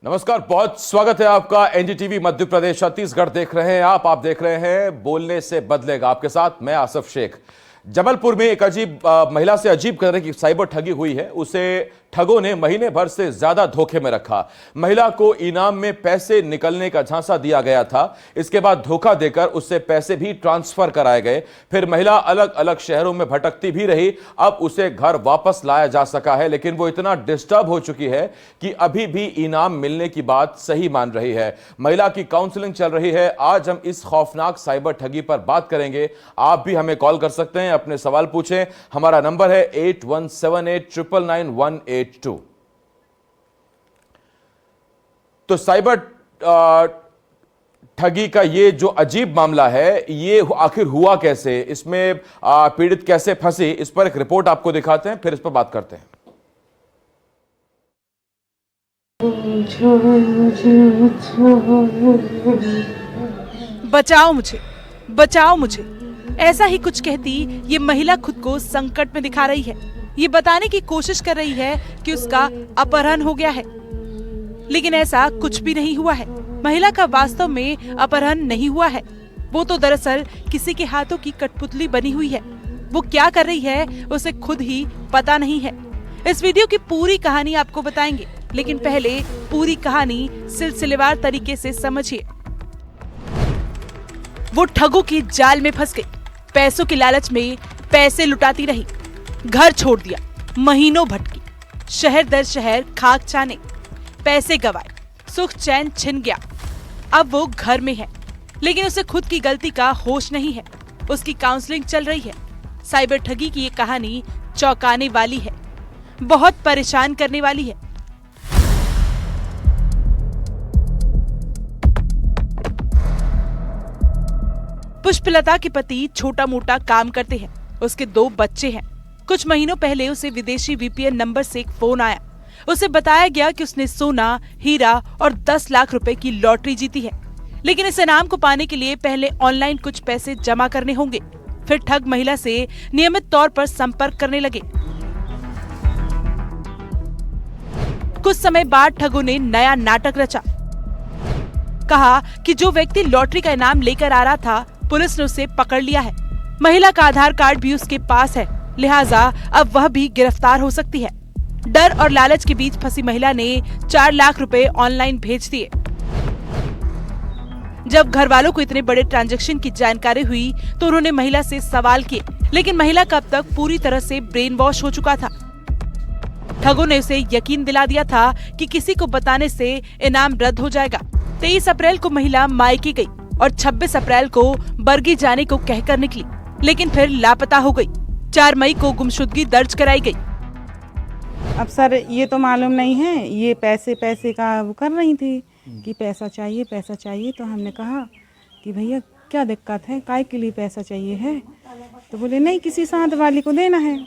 नमस्कार, बहुत स्वागत है आपका। एनडीटीवी मध्य प्रदेश छत्तीसगढ़ देख रहे हैं आप देख रहे हैं बोलने से बदलेगा। आपके साथ मैं आसफ शेख। जबलपुर में एक महिला से अजीब तरह की साइबर ठगी हुई है। उसे ठगों ने महीने भर से ज्यादा धोखे में रखा। महिला को इनाम में पैसे निकलने का झांसा दिया गया था। इसके बाद धोखा देकर उससे पैसे भी ट्रांसफर कराए गए। फिर महिला अलग अलग शहरों में भटकती भी रही। अब उसे घर वापस लाया जा सका है, लेकिन वो इतना डिस्टर्ब हो चुकी है कि अभी भी इनाम मिलने की बात सही मान रही है। महिला की काउंसलिंग चल रही है। आज हम इस खौफनाक साइबर ठगी पर बात करेंगे। आप भी हमें कॉल कर सकते हैं, अपने सवाल पूछें। हमारा नंबर है 8178999182। तो साइबर ठगी का ये जो अजीब मामला है, ये आखिर हुआ कैसे, इसमें पीड़ित कैसे फंसी, इस पर एक रिपोर्ट आपको दिखाते हैं, फिर इस पर बात करते हैं। बचाओ मुझे, बचाओ मुझे, ऐसा ही कुछ कहती ये महिला खुद को संकट में दिखा रही है। ये बताने की कोशिश कर रही है कि उसका अपहरण हो गया है, लेकिन ऐसा कुछ भी नहीं हुआ है। महिला का वास्तव में अपहरण नहीं हुआ है। वो तो दरअसल किसी के हाथों की कठपुतली बनी हुई है। वो क्या कर रही है उसे खुद ही पता नहीं है। इस वीडियो की पूरी कहानी आपको बताएंगे, लेकिन पहले पूरी कहानी सिलसिलेवार तरीके से समझिए। वो ठगों की जाल में फंस गई। पैसों के लालच में पैसे लुटाती रही। घर छोड़ दिया, महीनों भटकी, शहर दर शहर खाक छाने, पैसे गवाए, सुख चैन छिन गया। अब वो घर में है, लेकिन उसे खुद की गलती का होश नहीं है। उसकी काउंसलिंग चल रही है। साइबर ठगी की ये कहानी चौंकाने वाली है, बहुत परेशान करने वाली है। पुष्पलता के पति छोटा मोटा काम करते हैं। उसके 2 बच्चे हैं। कुछ महीनों पहले उसे विदेशी वीपीएन नंबर से एक फोन आया। उसे बताया गया कि उसने सोना, हीरा और 10 लाख रुपए की लॉटरी जीती है, लेकिन इस इनाम को पाने के लिए पहले ऑनलाइन कुछ पैसे जमा करने होंगे। फिर ठग महिला से नियमित तौर पर संपर्क करने लगे। कुछ समय बाद ठगों ने नया नाटक रचा। कहा कि जो व्यक्ति लॉटरी का इनाम लेकर आ रहा था, पुलिस ने उसे पकड़ लिया है। महिला का आधार कार्ड भी उसके पास है, लिहाजा अब वह भी गिरफ्तार हो सकती है। डर और लालच के बीच फंसी महिला ने 4 लाख रुपए ऑनलाइन भेज दिए। जब घर वालों को इतने बड़े ट्रांजैक्शन की जानकारी हुई तो उन्होंने महिला से सवाल किए, लेकिन महिला का अब तक पूरी तरह से ब्रेन वॉश हो चुका था। ठगों ने उसे यकीन दिला दिया था कि किसी को बताने से इनाम रद्द हो जाएगा। 23 अप्रैल को महिला मायके गई और 26 अप्रैल को बरगी जाने को कहकर निकली, लेकिन फिर लापता हो गई। 4 मई को गुमशुदगी दर्ज कराई गई। अब सर ये तो मालूम नहीं है, ये पैसे का वो कर रही थी कि पैसा चाहिए। तो हमने कहा कि भैया क्या दिक्कत है, काय के लिए पैसा चाहिए है? तो बोले नहीं, किसी साथ वाली को देना है।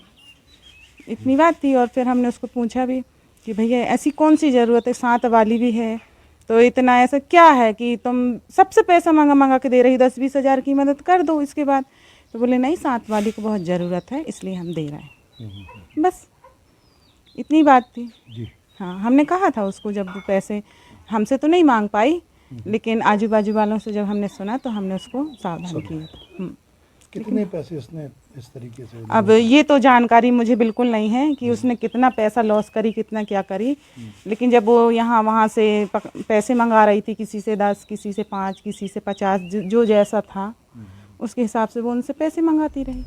इतनी बात थी। और फिर हमने उसको पूछा भी कि भैया ऐसी कौन सी ज़रूरत है, साथ वाली भी है, तो इतना ऐसा क्या है कि तुम सबसे पैसा मांगा के दे रही, 10-20 हज़ार की मदद कर दो इसके बाद। तो बोले नहीं, साथ वाली को बहुत ज़रूरत है, इसलिए हम दे रहे हैं। बस इतनी बात थी जी। हाँ, हमने कहा था उसको, जब वो पैसे हमसे तो नहीं मांग पाई, लेकिन आजू बाजू वालों से जब हमने सुना तो हमने उसको सावधान किया। कितने पैसे उसने इस तरीके से? अब ये तो जानकारी मुझे बिल्कुल नहीं है कि उसने कितना पैसा लॉस करी, कितना क्या करी, लेकिन जब वो यहाँ वहाँ से पैसे मंगा रही थी, किसी से 10, किसी से 5, किसी से 50, जो जैसा था उसके हिसाब से वो उनसे पैसे मंगाती रही।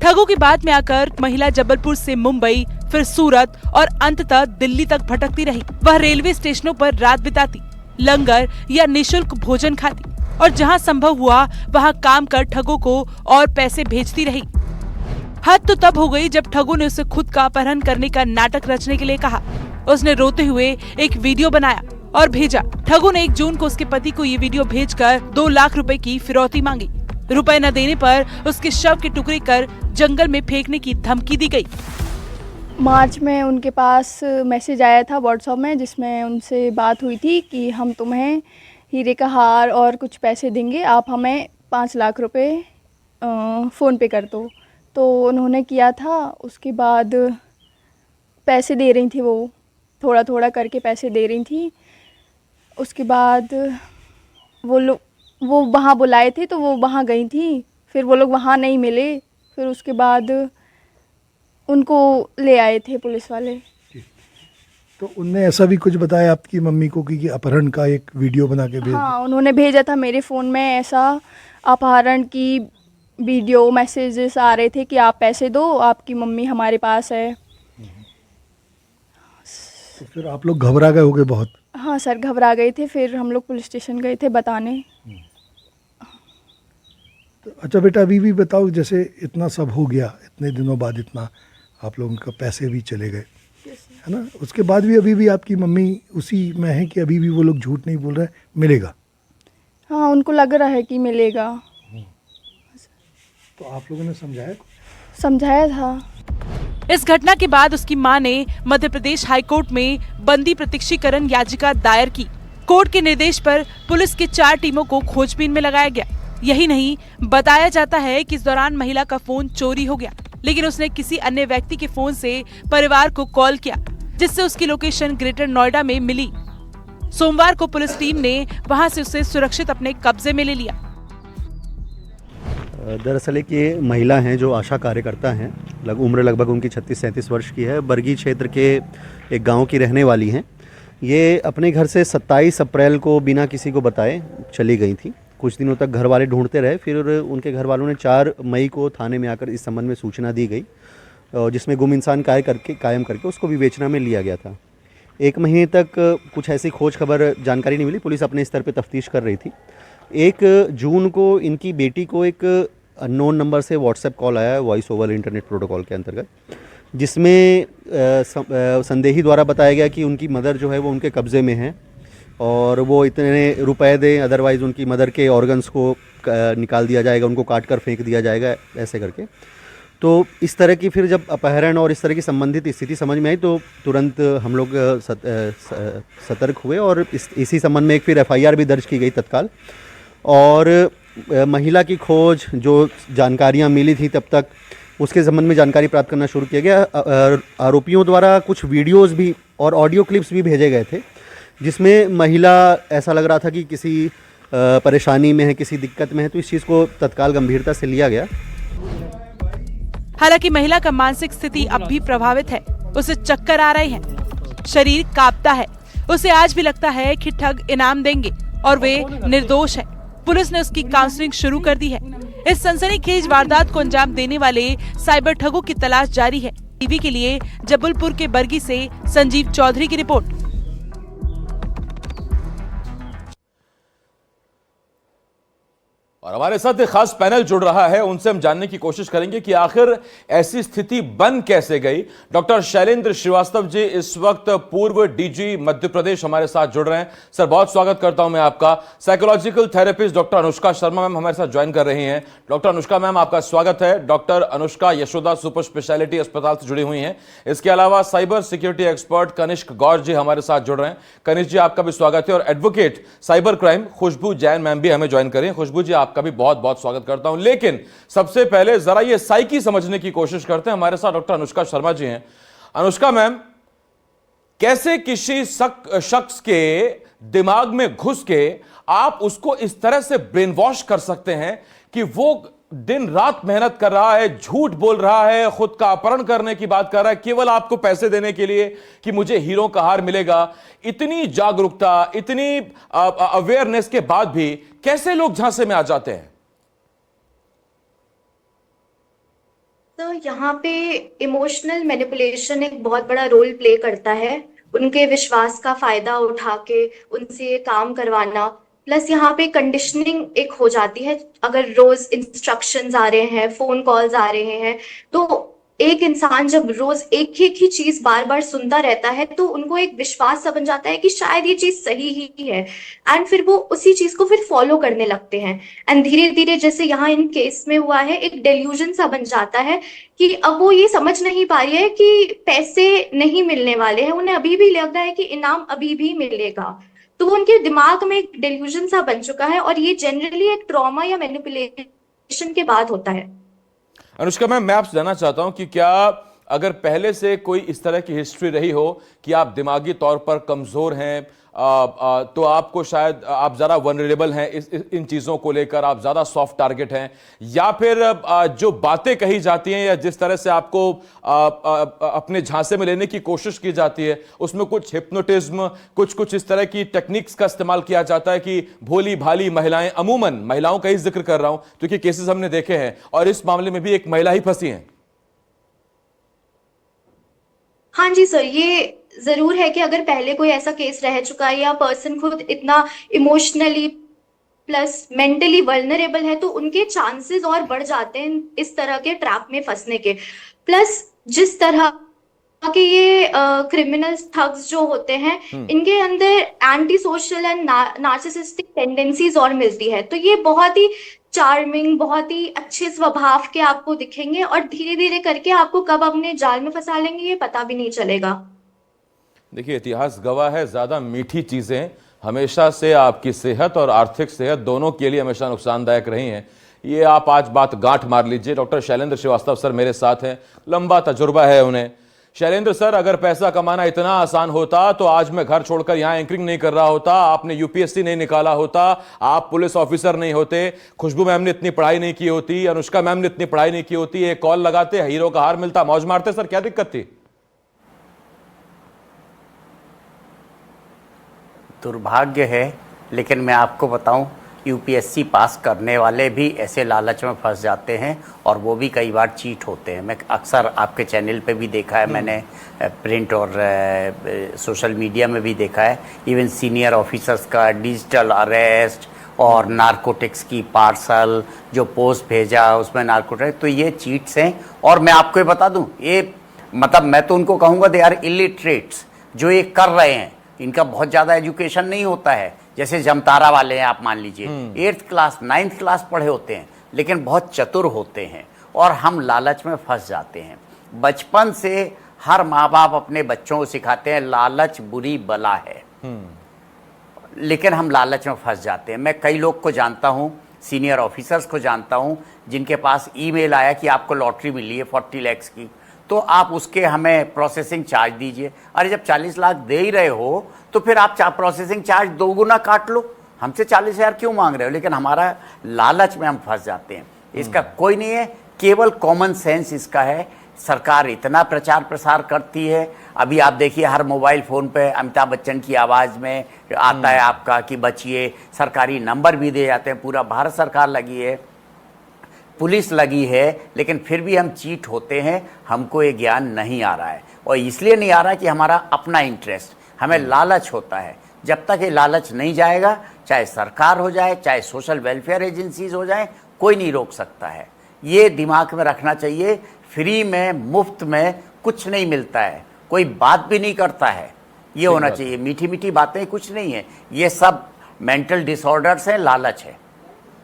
ठगों की बात में आकर महिला जबलपुर से मुंबई, फिर सूरत और अंततः दिल्ली तक भटकती रही। वह रेलवे स्टेशनों पर रात बिताती, लंगर या निशुल्क भोजन खाती और जहां संभव हुआ वहां काम कर ठगों को और पैसे भेजती रही। हद तो तब हो गई जब ठगों ने उसे खुद का अपहरण करने का नाटक रचने के लिए कहा। उसने रोते हुए एक वीडियो बनाया और भेजा। ठगों ने 1 जून को उसके पति को ये वीडियो भेजकर 2 लाख रुपए की फिरौती मांगी। रुपए न देने पर उसके शव के टुकड़े कर जंगल में फेंकने की धमकी दी गई। मार्च में उनके पास मैसेज आया था व्हाट्सएप में, जिसमें उनसे बात हुई थी कि हम तुम्हें हीरे का हार और कुछ पैसे देंगे, आप हमें 5 लाख रुपए फ़ोन पे कर दो। तो उन्होंने किया था। उसके बाद पैसे दे रही थी वो, थोड़ा थोड़ा करके पैसे दे रही थी। उसके बाद वो वहाँ बुलाए थे तो वो वहाँ गई थी, फिर वो लोग वहाँ नहीं मिले, फिर उसके बाद उनको ले आए थे पुलिस वाले। तो उनने ऐसा भी कुछ बताया आपकी मम्मी को कि अपहरण का एक वीडियो बना के भेज हाँ, उन्होंने भेजा था मेरे फ़ोन में, ऐसा अपहरण की वीडियो मैसेजेस आ रहे थे कि आप पैसे दो, आपकी मम्मी हमारे पास है। तो फिर आप लोग घबरा गए होगे बहुत। हाँ सर, घबरा गए थे, फिर हम लोग पुलिस स्टेशन गए थे बताने। तो अच्छा बेटा, अभी भी बताओ, जैसे इतना सब हो गया, इतने दिनों बाद इतना आप लोगों का पैसे भी चले गए, है ना, उसके बाद भी अभी भी आपकी मम्मी उसी में है कि अभी भी वो लोग झूठ नहीं बोल रहे, मिलेगा? हाँ, उनको लग रहा है कि मिलेगा। तो आप लोगों ने समझाया था। इस घटना के बाद उसकी मां ने मध्य प्रदेश हाईकोर्ट में बंदी प्रत्यक्षीकरण याचिका दायर की। कोर्ट के निर्देश पर पुलिस की 4 टीमों को खोजबीन में लगाया गया। यही नहीं, बताया जाता है कि इस दौरान महिला का फोन चोरी हो गया, लेकिन उसने किसी अन्य व्यक्ति के फोन से परिवार को कॉल किया, जिससे उसकी लोकेशन ग्रेटर नोएडा में मिली। सोमवार को पुलिस टीम ने वहां से उसे सुरक्षित अपने कब्जे में ले लिया। दरअसल एक ये महिला हैं जो आशा कार्यकर्ता हैं, उम्र लगभग उनकी 36-37 वर्ष की है, बरगी क्षेत्र के एक गांव की रहने वाली हैं। ये अपने घर से 27 अप्रैल को बिना किसी को बताए चली गई थी। कुछ दिनों तक घर वाले ढूंढते रहे, फिर उनके घर वालों ने 4 मई को थाने में आकर इस संबंध में सूचना दी गई, जिसमें गुम इंसान कायम करके उसको विवेचना में लिया गया था। 1 महीने तक कुछ ऐसी खोज खबर जानकारी नहीं मिली, पुलिस अपने स्तर पर तफ्तीश कर रही थी। 1 जून को इनकी बेटी को एक अननोन नंबर से व्हाट्सएप कॉल आया, वॉइस ओवर इंटरनेट प्रोटोकॉल के अंतर्गत, जिसमें संदेही द्वारा बताया गया कि उनकी मदर जो है वो उनके कब्ज़े में है और वो इतने रुपए दें, अदरवाइज़ उनकी मदर के ऑर्गन्स को निकाल दिया जाएगा, उनको काट कर फेंक दिया जाएगा, ऐसे करके। तो इस तरह की फिर जब अपहरण और इस तरह की संबंधित स्थिति समझ में आई तो तुरंत हम लोग सतर्क हुए और इसी संबंध में एक फिर FIR भी दर्ज की गई तत्काल। और महिला की खोज, जो जानकारियां मिली थी तब तक, उसके संबंध में जानकारी प्राप्त करना शुरू किया गया। आरोपियों द्वारा कुछ वीडियोस भी और ऑडियो क्लिप्स भी भेजे गए थे, जिसमें महिला ऐसा लग रहा था कि किसी परेशानी में है, किसी दिक्कत में है, तो इस चीज़ को तत्काल गंभीरता से लिया गया। हालांकि महिला का मानसिक स्थिति अब भी प्रभावित है, उसे चक्कर आ रहे हैं, शरीर कांपता है, उसे आज भी लगता है कि ठग इनाम देंगे और वे निर्दोष है। पुलिस ने उसकी काउंसलिंग शुरू कर दी है। इस सनसनीखेज वारदात को अंजाम देने वाले साइबर ठगों की तलाश जारी है। टीवी के लिए जबलपुर के बरगी से संजीव चौधरी की रिपोर्ट। और हमारे साथ एक खास पैनल जुड़ रहा है, उनसे हम जानने की कोशिश करेंगे कि आखिर ऐसी स्थिति बन कैसे गई। डॉक्टर शैलेंद्र श्रीवास्तव जी इस वक्त पूर्व DG मध्य प्रदेश हमारे साथ जुड़ रहे हैं। सर, बहुत स्वागत करता हूं मैं आपका। Psychological therapist doctor Anushka Sharma ma'am हमारे साथ ज्वाइन कर रही हैं। डॉक्टर अनुष्का मैम, आपका स्वागत है। Doctor Anushka Yashoda super speciality अस्पताल से जुड़ी हुई हैं। इसके अलावा साइबर सिक्योरिटी एक्सपर्ट कनिष्क गौर जी हमारे साथ जुड़ रहे हैं। कनिष्क जी, आपका भी स्वागत है। और एडवोकेट साइबर क्राइम खुशबू जैन मैम भी हमें ज्वाइन करें। खुशबू जी, आपका भी बहुत बहुत स्वागत करता हूं। लेकिन सबसे पहले जरा ये साइकी समझने की कोशिश करते हैं। हमारे साथ डॉक्टर अनुष्का शर्मा जी हैं। अनुष्का मैम, कैसे किसी शख्स के दिमाग में घुस के आप उसको इस तरह से ब्रेन वॉश कर सकते हैं कि वो दिन रात मेहनत कर रहा है, झूठ बोल रहा है, खुद का अपहरण करने की बात कर रहा है, केवल आपको पैसे देने के लिए कि मुझे हीरो का हार मिलेगा। इतनी जागरूकता, इतनी अवेयरनेस के बाद भी कैसे लोग झांसे में आ जाते हैं? तो यहाँ पे इमोशनल मैनिपुलेशन एक बहुत बड़ा रोल प्ले करता है। उनके विश्वास का फायदा उठा के उनसे काम करवाना, प्लस यहाँ पे कंडीशनिंग एक हो जाती है। अगर रोज इंस्ट्रक्शंस आ रहे हैं, फोन कॉल्स आ रहे हैं, तो एक इंसान जब रोज एक ही चीज बार बार सुनता रहता है तो उनको एक विश्वास सा बन जाता है कि शायद ये चीज सही ही है, एंड फिर वो उसी चीज को फिर फॉलो करने लगते हैं। एंड धीरे धीरे, जैसे यहाँ इन केस में हुआ है, एक डेल्यूजन सा बन जाता है कि अब वो ये समझ नहीं पा रही है कि पैसे नहीं मिलने वाले हैं, उन्हें अभी भी लगता है कि इनाम अभी भी मिलेगा। तो वो उनके दिमाग में एक डेल्यूजन सा बन चुका है, और ये जनरली एक ट्रॉमा या मैनिपुलेशन के बाद होता है। अनुष्का मैम, मैं आपसे जानना चाहता हूं कि क्या अगर पहले से कोई इस तरह की हिस्ट्री रही हो कि आप दिमागी तौर पर कमजोर हैं, तो आपको शायद आप ज़रा वनरेबल हैं इन चीज़ों को लेकर, आप ज़्यादा सॉफ्ट टारगेट हैं, या फिर जो बातें कही जाती हैं या जिस तरह से आपको अपने झांसे में लेने की कोशिश की जाती है, उसमें कुछ हिप्नोटिज्म, कुछ इस तरह की टेक्निक्स का इस्तेमाल किया जाता है कि भोली भाली महिलाएं, अमूमन महिलाओं का ही जिक्र कर रहा हूं क्योंकि केसेस हमने देखे हैं और इस मामले में भी एक महिला ही फंसी है। हाँ जी सर, ये जरूर है कि अगर पहले कोई ऐसा केस रह चुका है या पर्सन खुद इतना इमोशनली प्लस मेंटली वल्नरेबल है तो उनके चांसेस और बढ़ जाते हैं इस तरह के ट्रैप में फंसने के। प्लस जिस तरह कि ये क्रिमिनल्स थग्स जो होते हैं, इनके अंदर anti social and narcissistic tendencies और मिलती है, तो ये बहुत ही चार्मिंग, बहुत ही अच्छे स्वभाव के आपको दिखेंगे और धीरे धीरे करके आपको कब अपने जाल में फंसा लेंगे ये पता भी नहीं चलेगा। देखिए, इतिहास गवाह है, ज्यादा मीठी चीजें हमेशा से आपकी सेहत और आर्थिक सेहत दोनों के लिए हमेशा नुकसानदायक रही हैं। ये आप आज बात गांठ मार लीजिए। डॉक्टर शैलेंद्र श्रीवास्तव सर मेरे साथ हैं, लंबा तजुर्बा है उन्हें। शैलेंद्र सर, अगर पैसा कमाना इतना आसान होता तो आज मैं घर छोड़कर यहां एंकरिंग नहीं कर रहा होता, आपने यूपीएससी नहीं निकाला होता, आप पुलिस ऑफिसर नहीं होते, खुशबू मैम ने इतनी पढ़ाई नहीं की होती, अनुष्का मैम ने इतनी पढ़ाई नहीं की होती, एक कॉल लगाते, हीरो का हार मिलता, मौज मारते। सर क्या दिक्कत थी? दुर्भाग्य है, लेकिन मैं आपको बताऊं, यूपीएससी पास करने वाले भी ऐसे लालच में फंस जाते हैं और वो भी कई बार चीट होते हैं। मैं अक्सर आपके चैनल पे भी देखा है, मैंने प्रिंट और सोशल मीडिया में भी देखा है। इवन सीनियर ऑफिसर्स का डिजिटल अरेस्ट और नारकोटिक्स की पार्सल जो पोस्ट भेजा उसमें नारकोटिक्स, तो ये चीट्स हैं। और मैं आपको ये बता दूं, ये मतलब मैं तो उनको कहूँगा दे आर इलिटरेट्स जो ये कर रहे हैं। इनका बहुत ज़्यादा एजुकेशन नहीं होता है, जैसे जमतारा वाले हैं आप मान लीजिए, 8th क्लास 9th क्लास पढ़े होते हैं, लेकिन बहुत चतुर होते हैं और हम लालच में फंस जाते हैं। बचपन से हर माँ बाप अपने बच्चों को सिखाते हैं लालच बुरी बला है, लेकिन हम लालच में फंस जाते हैं। मैं कई लोग को जानता हूँ, सीनियर ऑफिसर्स को जानता हूँ, जिनके पास ईमेल आया कि आपको लॉटरी मिली है 40 लाख की, तो आप उसके हमें प्रोसेसिंग चार्ज दीजिए। अरे जब 40 लाख दे ही रहे हो तो फिर आप प्रोसेसिंग चार्ज 2 गुना काट लो, हमसे 40,000 क्यों मांग रहे हो? लेकिन हमारा लालच में हम फंस जाते हैं। इसका कोई नहीं है, केवल कॉमन सेंस इसका है। सरकार इतना प्रचार प्रसार करती है, अभी आप देखिए हर मोबाइल फ़ोन पे अमिताभ बच्चन की आवाज़ में आता है आपका कि बचिए, सरकारी नंबर भी दिए जाते हैं, पूरा भारत सरकार लगी है, पुलिस लगी है, लेकिन फिर भी हम चीट होते हैं। हमको ये ज्ञान नहीं आ रहा है और इसलिए नहीं आ रहा कि हमारा अपना इंटरेस्ट, हमें लालच होता है। जब तक ये लालच नहीं जाएगा, चाहे सरकार हो जाए, चाहे सोशल वेलफेयर एजेंसीज हो जाए, कोई नहीं रोक सकता है। ये दिमाग में रखना चाहिए। फ्री में, मुफ्त में कुछ नहीं मिलता है, कोई बात भी नहीं करता है। ये होना चाहिए, मीठी मीठी बातें कुछ नहीं है, ये सब मेंटल डिसऑर्डर्स हैं, लालच है।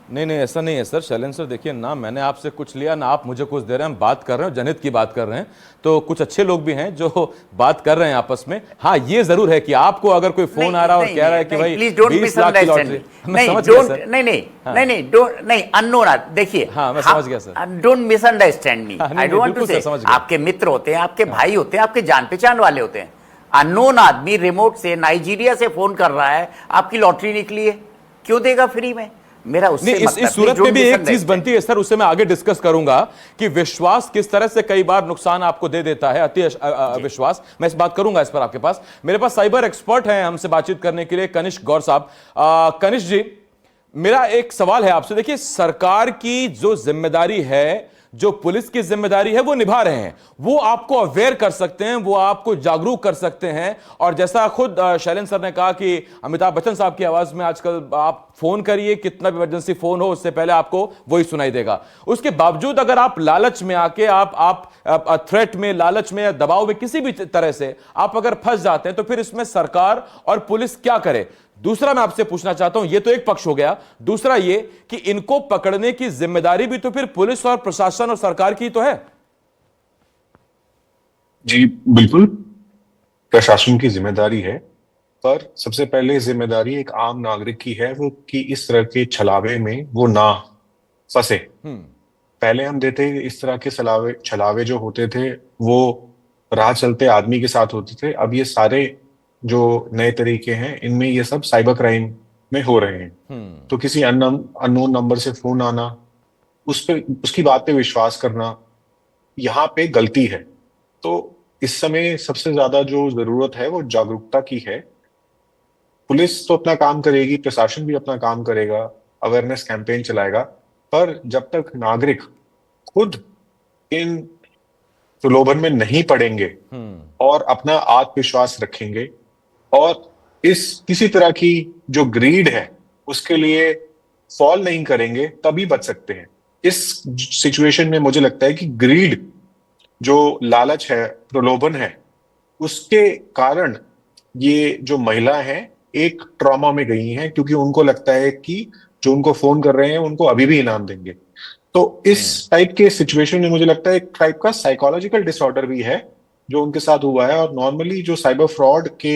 नहीं, ऐसा नहीं है सर। शैलेंद्र सर, देखिए ना, मैंने आपसे कुछ लिया ना आप मुझे कुछ दे रहे हैं। हम बात कर रहे हैं, जनहित की बात कर रहे हैं, तो कुछ अच्छे लोग भी हैं जो बात कर रहे हैं आपस में। हाँ, ये जरूर है कि आपको अगर कोई फोन आ रहा है और कह रहा है कि भाई 20 लाख की लॉटरी, मैं समझ गया सर। नहीं, अननोन, देखिए, हाँ, मैं समझ गया sir. Don't misunderstand me, I don't want to say. आपके मित्र होते हैं, आपके भाई होते हैं, आपके जान पहचान वाले होते हैं। अननोन आदमी रिमोट से, नाइजीरिया से फोन कर रहा है, आपकी लॉटरी निकली है, क्यों देगा फ्री में? मेरा उससे इस सूरत में भी एक चीज बनती है सर, उससे मैं आगे डिस्कस करूंगा कि विश्वास किस तरह से कई बार नुकसान आपको दे देता है, अति विश्वास। मैं इस बात करूंगा इस पर आपके पास। मेरे पास साइबर एक्सपर्ट हैं हमसे बातचीत करने के लिए, कनिष्क गौर साहब। कनिष्क जी, मेरा एक सवाल है आपसे। देखिए, सरकार की जो जिम्मेदारी है, जो पुलिस की जिम्मेदारी है, वो निभा रहे हैं, वो आपको अवेयर कर सकते हैं, वो आपको जागरूक कर सकते हैं। और जैसा खुद शैलेंद्र सर ने कहा कि अमिताभ बच्चन साहब की आवाज में आजकल आप फोन करिए, कितना भी इमरजेंसी फोन हो, उससे पहले आपको वही सुनाई देगा। उसके बावजूद अगर आप लालच में आके आप थ्रेट में, लालच में या दबाव में किसी भी तरह से आप अगर फंस जाते हैं, तो फिर इसमें सरकार और पुलिस क्या करे? दूसरा मैं आपसे पूछना चाहता हूं, ये तो एक पक्ष हो गया, दूसरा ये कि इनको पकड़ने की जिम्मेदारी भी तो फिर पुलिस और प्रशासन और सरकार की तो है। जी बिल्कुल, प्रशासन की जिम्मेदारी है, पर सबसे पहले जिम्मेदारी एक आम नागरिक की है, वो कि इस तरह के छलावे में वो ना फंसे। पहले हम देते इस तरह के छलावे जो होते थे वो राह चलते आदमी के साथ होते थे। अब ये सारे जो नए तरीके हैं इनमें ये सब साइबर क्राइम में हो रहे हैं। तो किसी अननोन नंबर से फोन आना, उसकी बात पे विश्वास करना, यहाँ पे गलती है। तो इस समय सबसे ज्यादा जो जरूरत है वो जागरूकता की है। पुलिस तो अपना काम करेगी, प्रशासन भी अपना काम करेगा, अवेयरनेस कैंपेन चलाएगा, पर जब तक नागरिक खुद इन प्रलोभन में नहीं पड़ेंगे और अपना आत्मविश्वास रखेंगे और इस किसी तरह की जो ग्रीड है उसके लिए फॉल नहीं करेंगे, तभी बच सकते हैं। इस सिचुएशन में मुझे लगता है कि ग्रीड, जो लालच है, प्रलोभन है, उसके कारण ये जो महिला हैं एक ट्रॉमा में गई हैं, क्योंकि उनको लगता है कि जो उनको फोन कर रहे हैं उनको अभी भी इनाम देंगे। तो इस टाइप के सिचुएशन में मुझे लगता है एक टाइप का साइकोलॉजिकल डिसऑर्डर भी है जो उनके साथ हुआ है। और नॉर्मली जो साइबर फ्रॉड के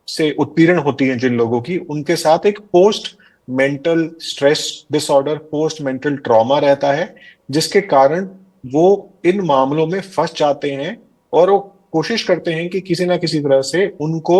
से उत्पीड़न होती है जिन लोगों की, उनके साथ एक post mental stress disorder, post mental trauma रहता है, जिसके कारण वो इन मामलों में फंस जाते हैं और वो कोशिश करते हैं कि किसी ना किसी तरह से उनको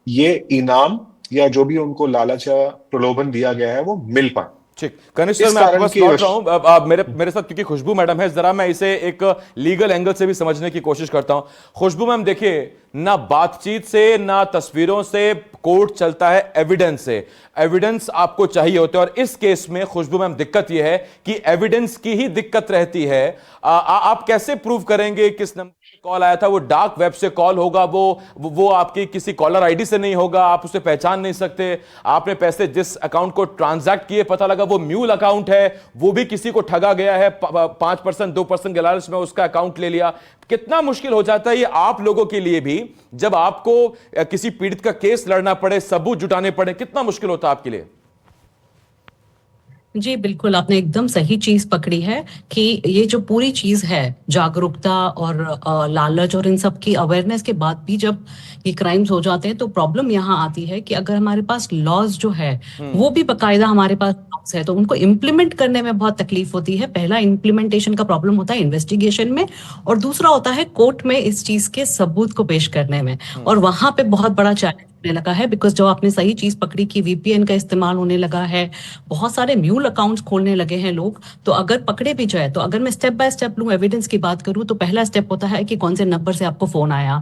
ये इनाम या जो भी उनको लालच या प्रलोभन दिया गया है वो मिल पाए। ठीक, कनिष्ठ सर, मैं आपके पास लौट रहा हूं। मेरे साथ क्योंकि खुशबू मैडम है, जरा मैं इसे एक लीगल एंगल से भी समझने की कोशिश करता हूं। खुशबू मैम, देखिए, ना बातचीत से ना तस्वीरों से कोर्ट चलता है, एविडेंस से। एविडेंस आपको चाहिए होते हैं और इस केस में खुशबू मैम दिक्कत यह है कि एविडेंस की ही दिक्कत रहती है। आप कैसे प्रूव करेंगे किस नंबर से कॉल आया था? वो डार्क वेब से कॉल होगा, वो आपकी किसी कॉलर आईडी से नहीं होगा, आप उसे पहचान नहीं सकते। आपने पैसे जिस अकाउंट को ट्रांजैक्ट किए, पता लगा वो म्यूल अकाउंट है, वो भी किसी को ठगा गया है, 5% 2% के लालच में उसका अकाउंट ले लिया। कितना मुश्किल हो जाता है ये आप लोगों के लिए भी, जब आपको किसी पीड़ित का केस लड़ना पड़े, सबूत जुटाने पड़े, कितना मुश्किल होता है आपके लिए? जी बिल्कुल, आपने एकदम सही चीज पकड़ी है कि ये जो पूरी चीज है, जागरूकता और लालच और इन सब की अवेयरनेस के बाद भी जब ये क्राइम्स हो जाते हैं तो प्रॉब्लम यहाँ आती है कि अगर हमारे पास लॉज जो है वो भी बकायदा हमारे पास लॉज है तो उनको इम्प्लीमेंट करने में बहुत तकलीफ होती है। पहला इम्प्लीमेंटेशन का प्रॉब्लम होता है इन्वेस्टिगेशन में, और दूसरा होता है कोर्ट में इस चीज के सबूत को पेश करने में, और वहां पे बहुत बड़ा चैलेंज होने लगा है। बिकॉज जो आपने सही चीज पकड़ी कि वीपीएन का इस्तेमाल होने लगा है, बहुत सारे म्यूल अकाउंट्स खोलने लगे हैं लोग। तो अगर पकड़े भी जाए, तो अगर मैं स्टेप बाय स्टेप लूं, एविडेंस की बात करूं, तो पहला स्टेप होता है कि कौन से नंबर से आपको फोन आया,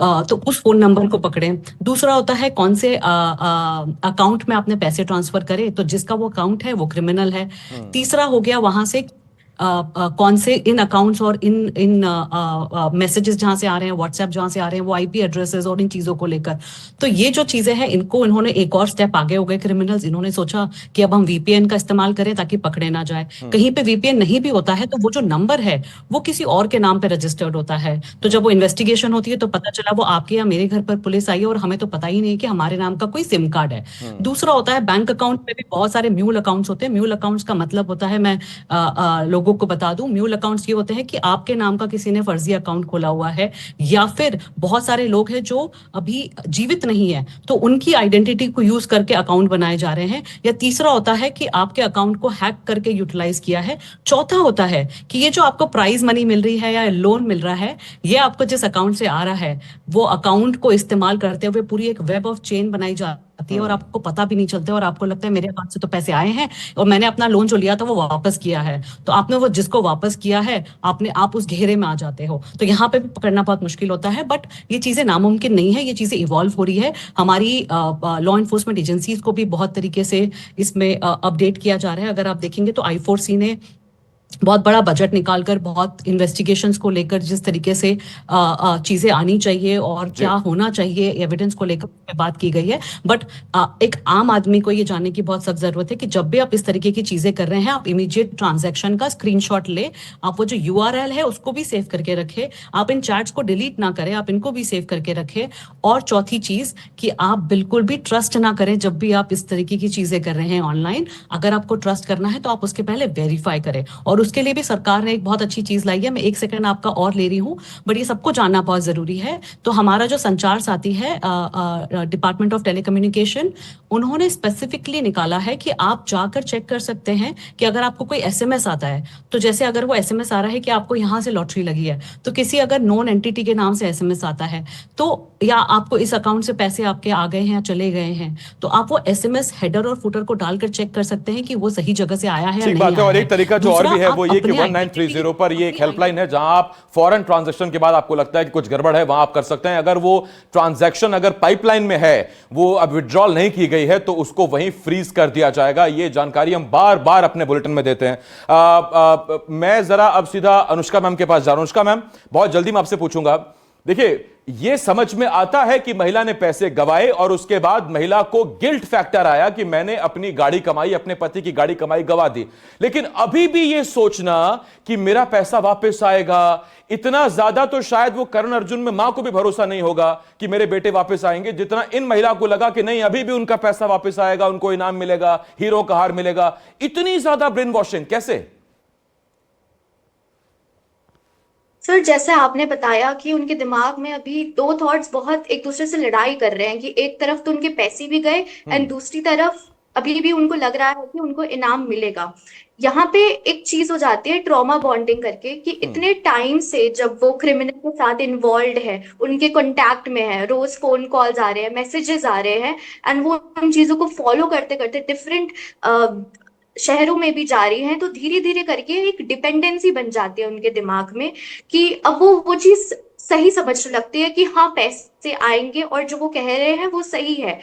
तो उस फोन नंबर को पकड़े। दूसरा होता है कौन से अकाउंट में आपने पैसे ट्रांसफर करे, तो जिसका वो अकाउंट है वो क्रिमिनल है। तीसरा हो गया वहां से कौन से इन अकाउंट्स और इन मैसेजेस जहां से आ रहे हैं, व्हाट्सएप जहां से आ रहे हैं, वो आईपी एड्रेसेस और इन चीजों को लेकर। तो ये जो चीजें हैं, इन्होंने एक और स्टेप आगे हो गए क्रिमिनल्स। इन्होंने सोचा कि अब हम वीपीएन का इस्तेमाल करें ताकि पकड़े ना जाए। कहीं पे वीपीएन नहीं भी होता है तो वो जो नंबर है वो किसी और के नाम पे रजिस्टर्ड होता है। तो जब वो इन्वेस्टिगेशन होती है तो पता चला वो आपके या मेरे घर पर पुलिस आई है और हमें तो पता ही नहीं कि हमारे नाम का कोई सिम कार्ड है। दूसरा होता है बैंक अकाउंट में भी बहुत सारे म्यूल अकाउंट्स होते हैं। म्यूल अकाउंट्स का मतलब होता है, मैं लोगों को बता दूं, म्यूल अकाउंट्स ये होते हैं कि आपके नाम का किसी ने फर्जी अकाउंट खोला हुआ है, या फिर बहुत सारे लोग हैं जो अभी जीवित नहीं है तो उनकी आइडेंटिटी को यूज करके अकाउंट बनाए जा रहे हैं। या तीसरा होता है कि आपके अकाउंट को हैक करके यूटिलाइज किया है। चौथा होता है कि ये जो आपको प्राइज मनी मिल रही है या लोन मिल रहा है, ये आपको जिस अकाउंट से आ रहा है वो अकाउंट को इस्तेमाल करते हुए पूरी एक वेब ऑफ चेन बनाई जाती है और आपको पता भी नहीं चलता और आपको लगता है मेरे अकाउंट से तो पैसे आए हैं और मैंने अपना लोन जो लिया था वो वापस किया है। तो आपने वो जिसको वापस किया है आप उस घेरे में आ जाते हो। तो यहाँ पे भी पकड़ना बहुत मुश्किल होता है। बट ये चीजें नामुमकिन नहीं है, ये चीजें इवॉल्व हो रही है। हमारी लॉ इन्फोर्समेंट एजेंसीज को भी बहुत तरीके से इसमें अपडेट किया जा रहा है। अगर आप देखेंगे तो I4C ने बहुत बड़ा बजट निकालकर बहुत इन्वेस्टिगेशंस को लेकर जिस तरीके से चीजें आनी चाहिए और क्या होना चाहिए एविडेंस को लेकर बात की गई है। बट एक आम आदमी को ये जानने की बहुत सख्त जरूरत है कि जब भी आप इस तरीके की चीजें कर रहे हैं, आप इमीडिएट ट्रांजैक्शन का स्क्रीनशॉट ले, आप वो जो URL है उसको भी सेव करके रखें, आप इन चैट्स को डिलीट ना करें, आप इनको भी सेव करके रखें। और चौथी चीज कि आप बिल्कुल भी ट्रस्ट ना करें जब भी आप इस तरीके की चीजें कर रहे हैं ऑनलाइन। अगर आपको ट्रस्ट करना है तो आप उसके पहले वेरीफाई करें और और उसके लिए भी सरकार ने एक बहुत अच्छी चीज लाई है। मैं 1 सेकंड आपका और ले रही हूँ, बट ये सबको जानना बहुत जरूरी है। तो हमारा जो संचार साथी है डिपार्टमेंट ऑफ टेलीकम्युनिकेशन, उन्होंने स्पेसिफिकली निकाला है कि आप जाकर चेक कर सकते हैं कि अगर आपको कोई एसएमएस आता है, तो जैसे अगर वो एसएमएस आ रहा है कि आपको यहाँ से लॉटरी लगी है, तो किसी अगर नोन एंटिटी के नाम से एसएमएस आता है, तो या आपको इस अकाउंट से पैसे आपके आ गए हैं या चले गए हैं, तो आप वो एसएमएस हेडर और फुटर को डालकर चेक कर सकते हैं कि वो सही जगह से आया है या ठीक नहीं बात है। आया और है। एक तरीका जो और दूसरा, भी है आप वो ये कि अपने 1930 पर ये एक हेल्पलाइन है जहां आप फॉरेन ट्रांजैक्शन के बाद आपको लगता है कि कुछ गड़बड़ है, वहां आप कर सकते हैं। अगर वो ट्रांजैक्शन अगर पाइपलाइन में है, वो अब विड्रॉल नहीं की गई है, तो उसको वहीं फ्रीज कर दिया जाएगा। ये जानकारी हम बार बार अपने बुलेटिन में देते हैं। मैं जरा अब सीधा अनुष्का मैम के पास जा रहा हूं। अनुष्का मैम, बहुत जल्दी मैं आपसे पूछूंगा, देखिए ये समझ में आता है कि महिला ने पैसे गवाए और उसके बाद महिला को गिल्ट फैक्टर आया कि मैंने अपनी गाड़ी कमाई, अपने पति की गाड़ी कमाई गवा दी, लेकिन अभी भी ये सोचना कि मेरा पैसा वापस आएगा, इतना ज्यादा तो शायद वो करण अर्जुन में मां को भी भरोसा नहीं होगा कि मेरे बेटे वापस आएंगे, जितना इन महिला को लगा कि नहीं अभी भी उनका पैसा वापस आएगा, उनको इनाम मिलेगा, हीरो का हार मिलेगा। इतनी ज्यादा ब्रेन वॉशिंग कैसे? सर, जैसे आपने बताया कि उनके दिमाग में अभी दो थॉट्स बहुत एक दूसरे से लड़ाई कर रहे हैं कि एक तरफ तो उनके पैसे भी गए एंड दूसरी तरफ अभी भी उनको लग रहा है कि उनको इनाम मिलेगा। यहाँ पे एक चीज हो जाती है ट्रॉमा बॉन्डिंग करके कि इतने टाइम से जब वो क्रिमिनल के साथ इन्वॉल्व है, उनके कांटेक्ट में है, रोज फोन कॉल्स आ रहे हैं, मैसेजेस आ रहे हैं एंड वो उन चीजों को फॉलो करते करते डिफरेंट शहरों में भी जा रही हैं, तो धीरे धीरे करके एक डिपेंडेंसी बन जाती है उनके दिमाग में कि अब वो चीज सही समझने लगती है कि हाँ पैसे आएंगे और जो वो कह रहे हैं वो सही है,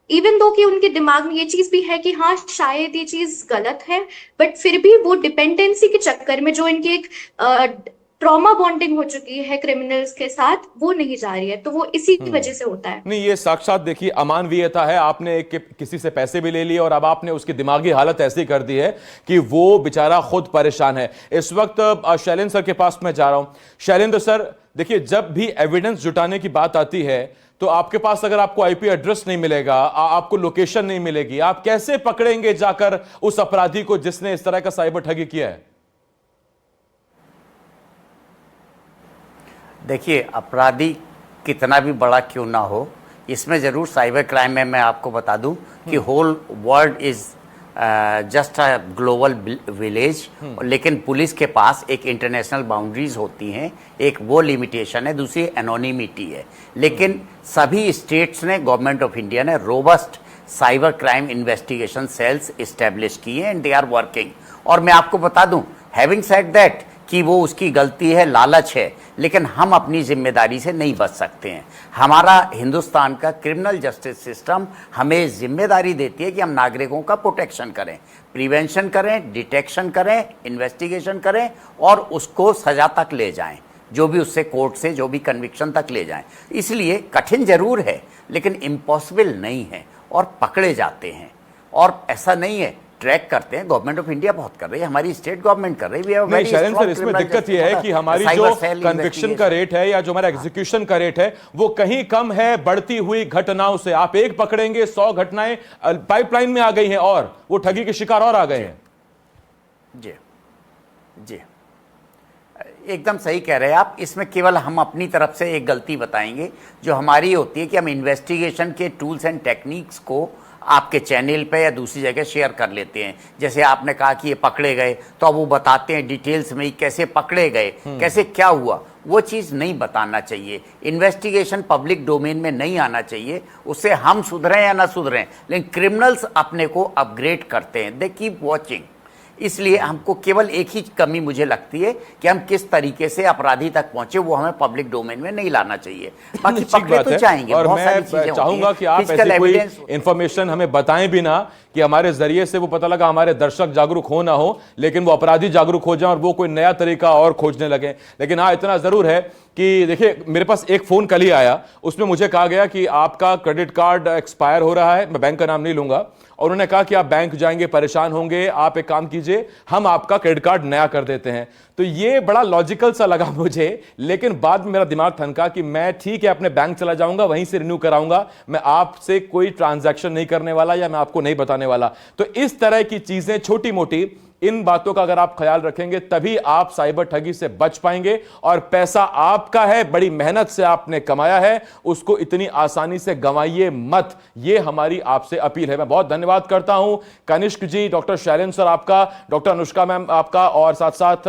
इवन दो कि उनके दिमाग में ये चीज भी है कि हाँ शायद ये चीज गलत है, बट फिर भी वो डिपेंडेंसी के चक्कर में जो इनकी एक ट्रॉमा बॉन्डिंग हो चुकी है क्रिमिनल्स के साथ, वो नहीं जा रही है, तो वो इसी की वजह से होता है। नहीं, ये साक्षात देखिए अमानवीयता है। आपने किसी से पैसे भी ले लिए और अब आपने उसकी दिमागी हालत ऐसी कर दी है कि वो बेचारा खुद परेशान है। इस वक्त शैलेंद्र सर के पास मैं जा रहा हूं। शैलेंद्र सर, देखिए जब भी एविडेंस जुटाने की बात आती है तो आपके पास अगर आपको आईपी एड्रेस नहीं मिलेगा, आपको लोकेशन नहीं मिलेगी, आप कैसे पकड़ेंगे जाकर उस अपराधी को जिसने इस तरह का साइबर ठगी किया है? देखिए, अपराधी कितना भी बड़ा क्यों ना हो, इसमें ज़रूर साइबर क्राइम में मैं आपको बता दूं कि whole world is just a global village, लेकिन पुलिस के पास एक इंटरनेशनल बाउंड्रीज होती हैं, एक वो लिमिटेशन है, दूसरी एनोनिमिटी है। लेकिन सभी स्टेट्स ने, गवर्नमेंट ऑफ इंडिया ने robust cyber crime investigation cells establish किए हैं एंड दे आर वर्किंग। और मैं आपको बता दूं, हैविंग सेड दैट, कि वो उसकी गलती है, लालच है, लेकिन हम अपनी जिम्मेदारी से नहीं बच सकते हैं। हमारा हिंदुस्तान का क्रिमिनल जस्टिस सिस्टम हमें जिम्मेदारी देती है कि हम नागरिकों का प्रोटेक्शन करें, प्रिवेंशन करें, डिटेक्शन करें, इन्वेस्टिगेशन करें और उसको सजा तक ले जाएं, जो भी उससे कोर्ट से जो भी कन्विक्शन तक ले जाएं। इसलिए कठिन जरूर है लेकिन इम्पॉसिबल नहीं है और पकड़े जाते हैं। और ऐसा नहीं है, ट्रैक करते हैं, गवर्नमेंट ऑफ इंडिया बहुत कर रही है, हमारी स्टेट गवर्नमेंट कर रही है। नहीं शैलेंद्र सर, इसमें दिक्कत यह है कि हमारी जो कन्विक्शन का रेट है या जो हमारा एग्जीक्यूशन का रेट है वो कहीं कम है बढ़ती हुई घटनाओं से। आप एक पकड़ेंगे, 100 घटनाएं पाइपलाइन में आ गई हैं और वो ठगी के शिकार और आ गए हैं। जी जी, एकदम सही कह रहे हैं आप। इसमें केवल हम अपनी तरफ से एक गलती बताएंगे जो हमारी होती है कि हम इन्वेस्टिगेशन के टूल्स एंड टेक्निक्स को आपके चैनल पे या दूसरी जगह शेयर कर लेते हैं। जैसे आपने कहा कि ये पकड़े गए, तो अब वो बताते हैं डिटेल्स में कैसे पकड़े गए, कैसे क्या हुआ। वो चीज़ नहीं बताना चाहिए। इन्वेस्टिगेशन पब्लिक डोमेन में नहीं आना चाहिए। उससे हम सुधरें या ना सुधरें, लेकिन क्रिमिनल्स अपने को अपग्रेड करते हैं, दे कीप वॉचिंग। इसलिए हमको केवल एक ही कमी मुझे लगती है कि हम किस तरीके से अपराधी तक पहुंचे, वो हमें पब्लिक डोमेन में नहीं लाना चाहिए। बाकी पकड़े तो जाएंगे। और मैं चाहूंगा कि आप ऐसी कोई इंफॉर्मेशन हमें बताएं भी ना कि हमारे जरिए से वो पता लगा हमारे दर्शक जागरूक हो ना हो, लेकिन वो अपराधी जागरूक हो जाएं और वो कोई नया तरीका और खोजने लगे। लेकिन हाँ, इतना जरूर है कि देखिए मेरे पास एक फोन कल ही आया, उसमें मुझे कहा गया कि आपका क्रेडिट कार्ड एक्सपायर हो रहा है, मैं बैंक का नाम नहीं लूंगा, और उन्होंने कहा कि आप बैंक जाएंगे परेशान होंगे, आप एक काम कीजिए, हम आपका क्रेडिट कार्ड नया कर देते हैं। तो ये बड़ा लॉजिकल सा लगा मुझे, लेकिन बाद में मेरा दिमाग ठनका कि मैं ठीक है अपने बैंक चला जाऊंगा, वहीं से रिन्यू कराऊंगा, मैं आपसे कोई ट्रांजैक्शन नहीं करने वाला या मैं आपको नहीं बताने वाला। तो इस तरह की चीजें छोटी मोटी इन बातों का अगर आप ख्याल रखेंगे तभी आप साइबर ठगी से बच पाएंगे, और पैसा आपका है, बड़ी मेहनत से आपने कमाया है, उसको इतनी आसानी से गंवाइए मत। ये हमारी आपसे अपील है। मैं बहुत धन्यवाद करता हूं कनिष्क जी, डॉक्टर शैलेंद्र सर आपका, डॉक्टर अनुष्का मैम आपका, और साथ साथ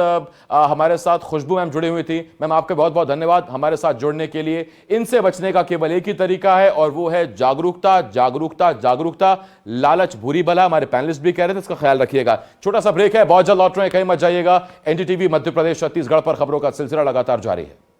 हमारे साथ खुशबू मैम जुड़ी हुई थी। मैम आपके बहुत बहुत धन्यवाद हमारे साथ जुड़ने के लिए। इनसे बचने का केवल एक ही तरीका है और वो है जागरूकता, जागरूकता, जागरूकता। लालच बुरी बला, हमारे पैनलिस्ट भी कह रहे थे, इसका ख्याल रखिएगा। छोटा सा ब्रेक है, बहुत जल्द लौट रहे हैं, कहीं मत जाइएगा। एनडीटीवी मध्य प्रदेश छत्तीसगढ़ पर खबरों का सिलसिला लगातार जारी है।